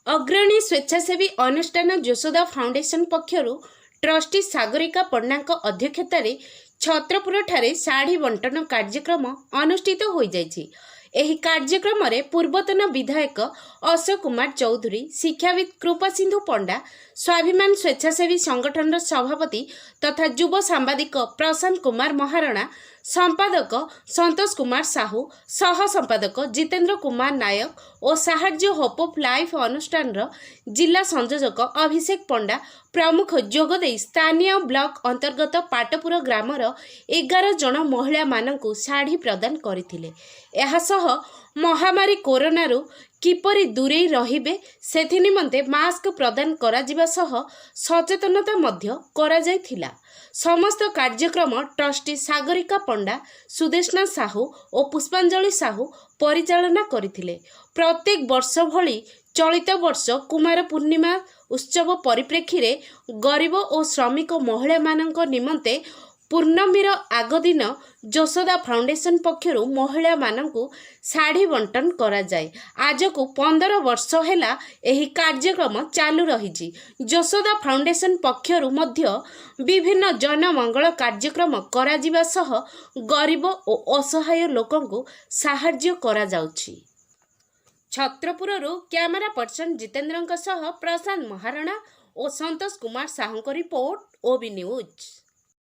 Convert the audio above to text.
अग्रणी स्वेच्छासेवी अनुष्ठान Yashoda foundation पक्षरु trustee Sagarika पण्णा अध्यक्षतार Chhatrapur ठारे साड़ी बंटन कार्यक्रम अनुष्ठित हो जाइछि। एही कार्यक्रम रे पूर्वतन विधायक अशोक कुमार चौधरी, शिक्षाविद कृपा सिंधु पंडा, स्वाभिमान स्वेच्छासेवी संगठन सभापति तथा युव सांबादिक प्रशांत कुमार महाराणा, संपादक संतोष कुमार साहू, सह संपादक जितेंद्र कुमार नायक और साहाय्य होप ऑफ लाइफ अनुष्ठान जिला संयोजक अभिषेक पंडा प्रमुख जोगदे स्थानीय ब्लॉक अंतर्गत पाटपुर ग्रामर 11 जन महिला मानकु साड़ी प्रदान करथिले। एहासह महामारी कोरोना किपरि दूरे रहिबे सेथि निमंते मास्क प्रदान करा जिबा सह सचेतनता मध्य करा जायथिला। समस्त कार्यक्रम ट्रस्टी सागरिका पंडा, सुदेशना साहू और पुष्पांजलि साहू परिचालना करथिले। प्रत्येक वर्ष भली चलित वर्ष कुमार पूर्णिमा उत्सव परिप्रेक्षी रे गरीब और श्रमिक महिला मानक निमंते पूर्णमीर आग दिन यशोदा फाउंडेशन पक्षरु महिला मानकु साड़ी बंटन करा जाए। आज को 15 वर्ष हैला एही कार्यक्रम चालू रही। यशोदा फाउंडेशन पक्षरु मध्य विभिन्न जनमंगल कार्यक्रम करा जिबा सह गरीब और असहाय लोकंकु साहाय्य करा जाउछि। छत्रपुररु कैमरा पर्सन जितेंद्रंक सह प्रशांत महाराणा और संतोष कुमार साहू रिपोर्ट ओबी न्यूज।